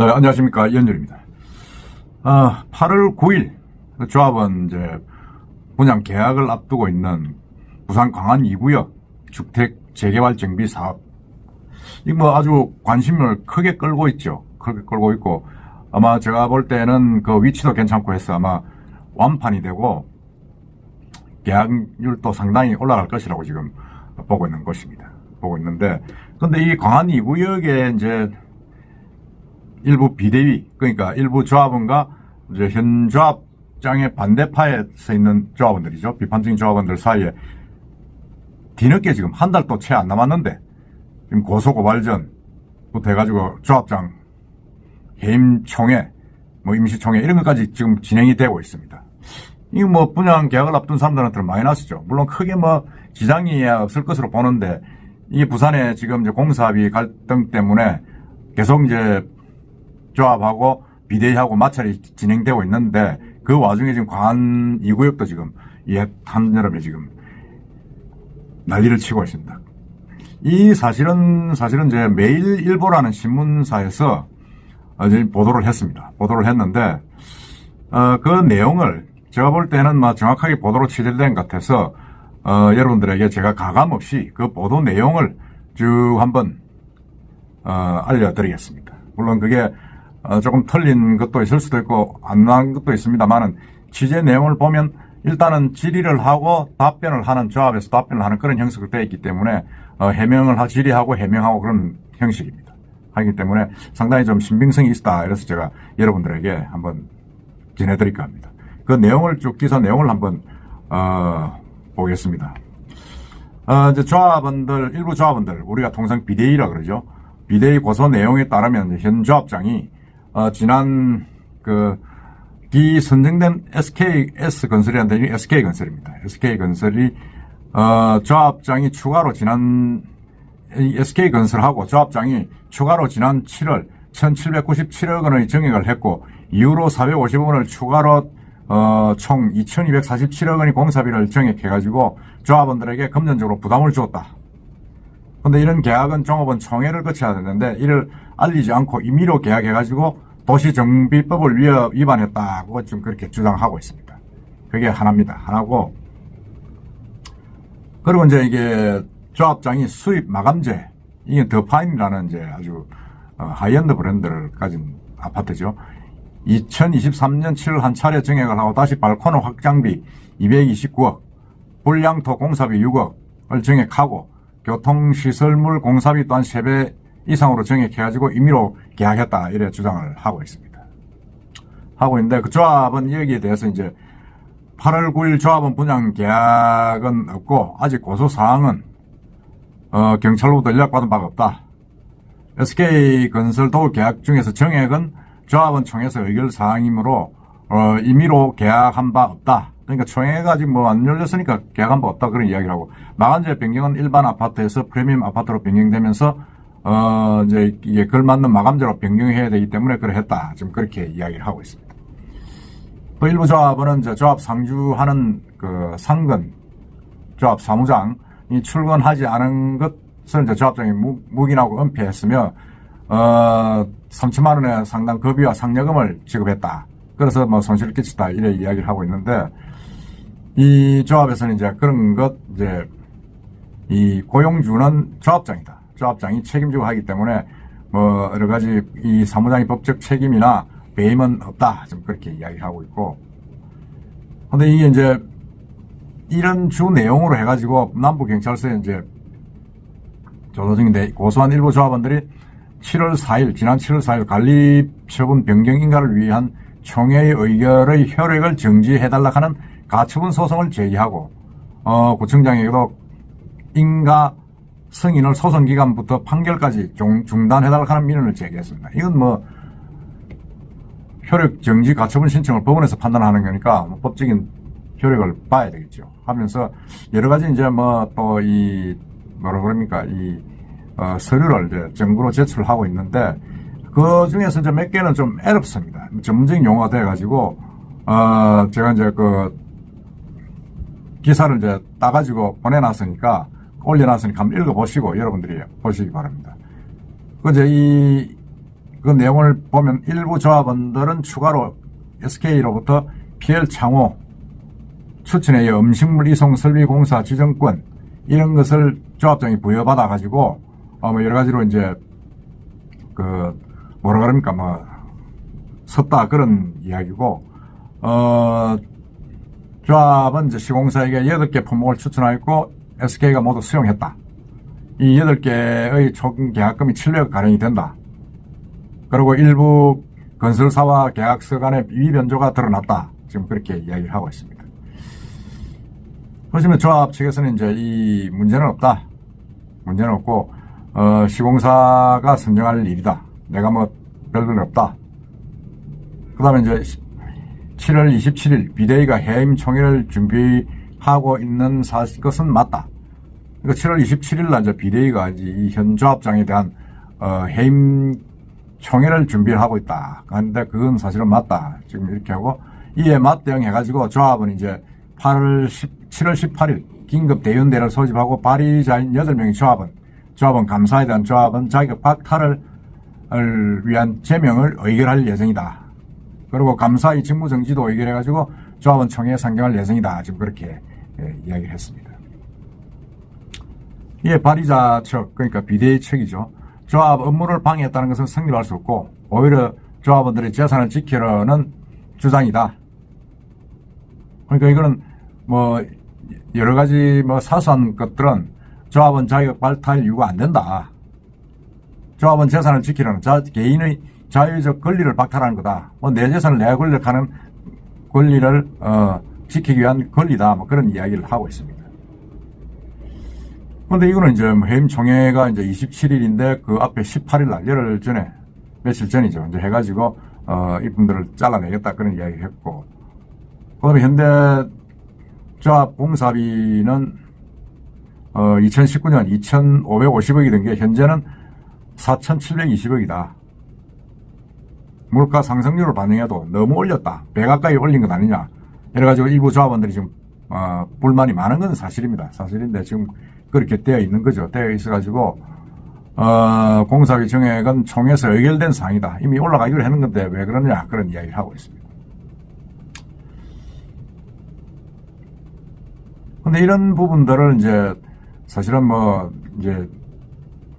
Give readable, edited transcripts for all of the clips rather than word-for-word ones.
네, 안녕하십니까. 연율입니다. 8월 9일 조합은 이제 분양 계약을 앞두고 있는 부산 광안 2구역 주택 재개발 정비 사업. 이 뭐 아주 관심을 크게 끌고 있죠. 크게 끌고 있고, 아마 제가 볼 때는 그 위치도 괜찮고 해서 아마 완판이 되고 계약률도 상당히 올라갈 것이라고 지금 보고 있는 것입니다. 보고 있는데, 근데 이 광안 2구역에 이제 일부 비대위, 그러니까 일부 조합원과 이제 현 조합장의 반대파에 서 있는 조합원들이죠. 비판적인 조합원들 사이에 뒤늦게 지금 한 달도 채 안 남았는데 지금 고소고발전부터 해가지고 조합장 해임 총회, 뭐 임시총회 이런 것까지 지금 진행이 되고 있습니다. 이 뭐 분양 계약을 앞둔 사람들한테는 마이너스죠. 물론 크게 뭐 지장이 없을 것으로 보는데, 이게 부산에 지금 이제 공사비 갈등 때문에 계속 이제 조합하고 비대위하고 마찰이 진행되고 있는데, 그 와중에 지금 광안 2구역도 지금 한여름에 지금 난리를 치고 있습니다. 이 사실은 이제 매일일보라는 신문사에서 보도를 했습니다. 보도를 했는데, 그 내용을 제가 볼 때는 정확하게 보도로 취재된 것 같아서, 여러분들에게 제가 가감없이 그 보도 내용을 쭉 한번, 알려드리겠습니다. 물론 그게 조금 틀린 것도 있을 수도 있고 안 나은 것도 있습니다만은, 취재 내용을 보면 일단은 질의를 하고 답변을 하는, 조합에서 답변을 하는 그런 형식으로 되어 있기 때문에 질의하고 해명하고 그런 형식입니다. 하기 때문에 상당히 좀 신빙성이 있다. 이래서 제가 여러분들에게 한번 전해드릴까 합니다. 그 내용을 쭉, 기사 내용을 한번 보겠습니다. 이제 조합원들, 일부 조합원들, 우리가 통상 비대위라 그러죠. 비대위 고소 내용에 따르면 현 조합장이 지난 선정된 SKS건설이라는 데, SK건설입니다. SK건설이 조합장이 추가로 SK건설하고 조합장이 추가로 지난 7월 1797억 원의 증액을 했고, 이후로 450억 원을 추가로 총 2247억 원의 공사비를 증액해가지고 조합원들에게 금전적으로 부담을 주었다. 근데 이런 계약은 종업원 총회를 거쳐야 되는데, 이를 알리지 않고 임의로 계약해가지고 도시정비법을 위반했다고 지금 그렇게 주장하고 있습니다. 그게 하나입니다. 하나고, 그리고 이제 이게 조합장이 수입 마감재, 이게 더파인이라는 이제 아주 하이엔드 브랜드를 가진 아파트죠. 2023년 7월 한 차례 증액을 하고 다시 발코너 확장비 229억, 불량토 공사비 6억을 증액하고 교통시설물 공사비 또한 3배 이상으로 증액해가지고 임의로 계약했다, 이래 주장을 하고 있습니다. 하고 있는데, 그 조합은 여기에 대해서 이제 8월 9일 조합은 분양 계약은 없고, 아직 고소사항은 경찰로부터 연락받은 바가 없다. SK건설 도급 계약 중에서 정액은 조합원 총회에서 의결사항이므로 임의로 계약한 바 없다. 그러니까 총회가 지금 안 열렸으니까 계약한 바 없다, 그런 이야기를 하고, 마감재 변경은 일반 아파트에서 프리미엄 아파트로 변경되면서 이제 이게 걸맞는 마감재로 변경해야 되기 때문에 그래 했다, 지금 그렇게 이야기를 하고 있습니다. 또 일부 조합원은 이제 조합 상주하는 그 상근 조합 사무장이 출근하지 않은 것을 이제 조합장이 묵인하고 은폐했으며 3천만 원의 상당 급여와 상여금을 지급했다. 그래서 손실을 끼쳤다, 이래 이야기를 하고 있는데, 이 조합에서는 이제 그런 것, 이제 이 고용주는 조합장이다. 조합장이 책임지고 하기 때문에 여러 가지 이 사무장의 법적 책임이나 배임은 없다, 좀 그렇게 이야기를 하고 있고. 근데 이게 이제 이런 주 내용으로 해가지고 남부경찰서에 이제 조사 중인데, 고소한 일부 조합원들이 지난 7월 4일 관리처분 변경 인가를 위한 총회의 의결의 효력을 정지해달라 하는 가처분 소송을 제기하고, 구청장에게도 인가 승인을 소송기간부터 판결까지 중단해달라 하는 민원을 제기했습니다. 이건 효력 정지 가처분 신청을 법원에서 판단하는 거니까 법적인 효력을 봐야 되겠죠. 하면서 여러 가지 이제 또 서류를 이제 정부로 제출하고 있는데, 그 중에서 이제 몇 개는 좀 애롭습니다. 전문적인 용어가 돼가지고, 제가 이제 기사를 이제 따가지고 올려놨으니까 한번 읽어보시고 여러분들이 보시기 바랍니다. 이제 그 내용을 보면 일부 조합원들은 추가로 SK로부터 PL 창호 추천에 음식물 이송 설비 공사 지정권 이런 것을 조합장이 부여받아 가지고 뭐 여러 가지로 이제 그 뭐라 그럽니까 뭐 섰다 그런 이야기고 조합은 이제 시공사에게 8개 품목을 추천하였고 SK가 모두 수용했다. 이 8개의 총 계약금이 700억 가량이 된다. 그리고 일부 건설사와 계약서 간의 위변조가 드러났다. 지금 그렇게 이야기를 하고 있습니다. 그렇지만 조합 측에서는 이제 이 문제는 없다. 문제는 없고 시공사가 선정할 일이다. 내가 뭐 별건 없다. 그 다음에 이제 7월 27일 비대위가 해임 총회를 준비하고 있는 것은 맞다. 그러니까 7월 27일 날 이제 비대위가 이 현 조합장에 대한 해임 총회를 준비를 하고 있다. 그런데 그건 사실은 맞다. 지금 이렇게 하고 이에 맞대응해가지고 조합은 이제 7월 18일 긴급 대연대를 소집하고 발의자인 8명의 조합원 감사에 대한 조합원 자격 박탈을 위한 제명을 의결할 예정이다. 그리고 감사의 직무정지도 의결해가지고 조합원 총회에 상정할 예정이다. 지금 그렇게 이야기를 했습니다. 이에 발의자 측, 그러니까 비대위 측이죠. 조합 업무를 방해했다는 것은 성립할 수 없고 오히려 조합원들의 재산을 지키려는 주장이다. 그러니까 이거는 뭐 여러 가지 뭐 사소한 것들은 조합원 자격 발탈 이유가 안 된다. 조합원 재산을 지키려는 개인의 자유적 권리를 박탈하는 거다. 뭐 내 재산을 내가 권력하는 권리를 지키기 위한 권리다. 뭐 그런 이야기를 하고 있습니다. 그런데 이거는 이제 해임 총회가 이제 27일인데 그 앞에 18일 날 열흘 전에 며칠 전이죠. 이제 해가지고 이분들을 잘라내겠다 그런 이야기를 했고, 그다음에 현대 조합 공사비는 2019년 2,550억이 된 게 현재는 4,720억이다. 물가 상승률을 반영해도 너무 올렸다. 배 가까이 올린 것 아니냐. 이래가지고 일부 조합원들이 지금 불만이 많은 건 사실입니다. 사실인데 지금 그렇게 되어 있는 거죠. 되어 있어가지고 공사비 정액은 총회에서 의결된 사항이다. 이미 올라가기로 했는 건데 왜 그러냐 그런 이야기를 하고 있습니다. 근데 이런 부분들을 이제 사실은 뭐 이제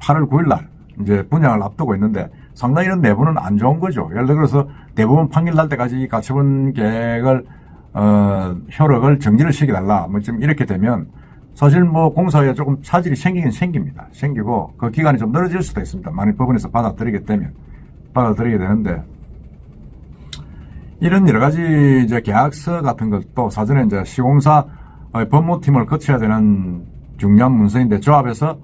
8월 9일 날 이제 분양을 앞두고 있는데 상당히 이런 내부는 안 좋은 거죠. 예를 들어서 대부분 판결 날 때까지 이 가처분 계획을 효력을 정지를 시켜달라. 뭐 지금 이렇게 되면 사실 뭐 공사에 조금 차질이 생기긴 생깁니다. 생기고 그 기간이 좀 늘어질 수도 있습니다. 만약 법원에서 받아들이게 되는데 이런 여러 가지 이제 계약서 같은 것도 사전에 이제 시공사 법무팀을 거쳐야 되는 중요한 문서인데 조합에서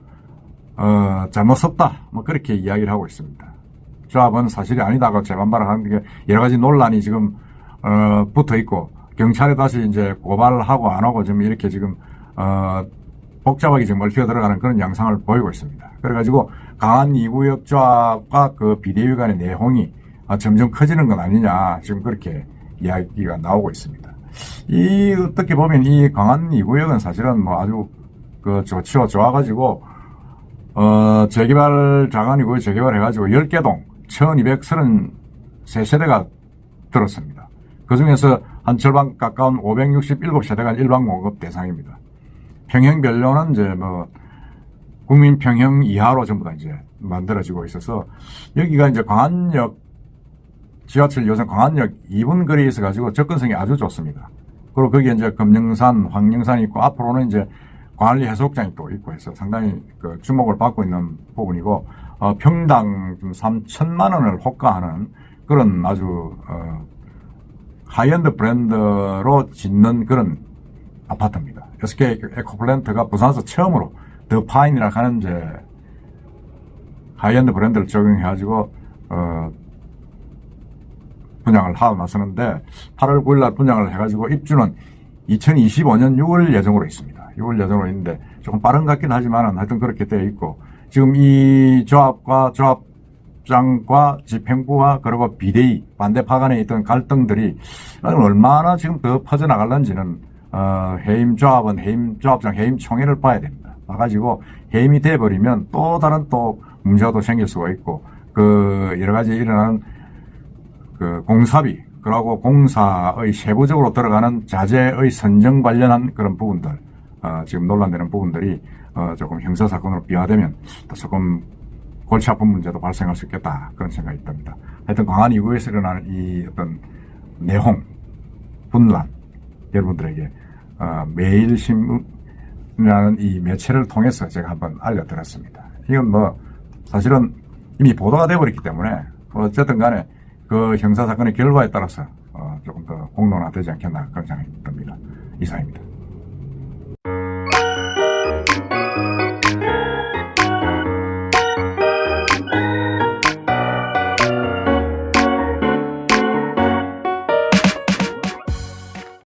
잘못 썼다. 뭐 그렇게 이야기를 하고 있습니다. 조합은 사실이 아니다고 재반발을 하는 게 여러 가지 논란이 지금 붙어 있고 경찰에 다시 이제 고발을 하고 안 하고 지금 이렇게 지금 복잡하게 지금 얽혀 들어가는 그런 양상을 보이고 있습니다. 그래가지고 강한 2구역 조합과 그 비대위 간의 내홍이 점점 커지는 건 아니냐 지금 그렇게 이야기가 나오고 있습니다. 이 어떻게 보면 이 강한 2구역은 사실은 뭐 아주 그 좋아가지고 재개발 장안이고요. 재개발해가지고 10개 동 1233세대가 들었습니다. 그 중에서 한 절반 가까운 567세대가 일반 공급 대상입니다. 평형별로는 이제 뭐 국민 평형 이하로 전부 다 이제 만들어지고 있어서 여기가 이제 광안역 지하철 요선 광안역 2분 거리에 있어 가지고 접근성이 아주 좋습니다. 그리고 거기에 이제 금령산, 황령산이 있고 앞으로는 이제 관리 해수욕장이 또 있고 해서 상당히 그 주목을 받고 있는 부분이고 평당 좀 3천만 원을 호가하는 그런 아주 하이엔드 브랜드로 짓는 그런 아파트입니다. SK 에코플랜트가 부산에서 처음으로 더 파인이라고 하는 이제 하이엔드 브랜드를 적용해가지고 분양을 하고 나서는데 8월 9일 날 분양을 해가지고 입주는 2025년 6월 예정으로 있습니다. 6월 예정으로 있는데 조금 빠른 것 같긴 하지만 하여튼 그렇게 되어 있고 지금 이 조합과 조합장과 집행부와 그리고 비대위 반대파 간에 있던 갈등들이 얼마나 지금 더 퍼져나갈는지는 해임 조합은 해임 조합장 해임 총회를 봐야 됩니다. 봐가지고 해임이 돼버리면 또 다른 또 문제가 또 생길 수가 있고 그 여러 가지 일어나는 그 공사비, 그리고 공사의 세부적으로 들어가는 자재의 선정 관련한 그런 부분들, 지금 논란되는 부분들이 조금 형사사건으로 비화되면 또 조금 골치 아픈 문제도 발생할 수 있겠다, 그런 생각이 듭니다. 하여튼 광안 이후에서 일어나는 이 어떤 내홍, 분란, 여러분들에게 매일신문이라는 이 매체를 통해서 제가 한번 알려드렸습니다. 이건 뭐 사실은 이미 보도가 되어버렸기 때문에 어쨌든 간에 그 형사사건의 결과에 따라서 조금 더 공론화되지 않겠나, 그런 생각이 듭니다. 이상입니다.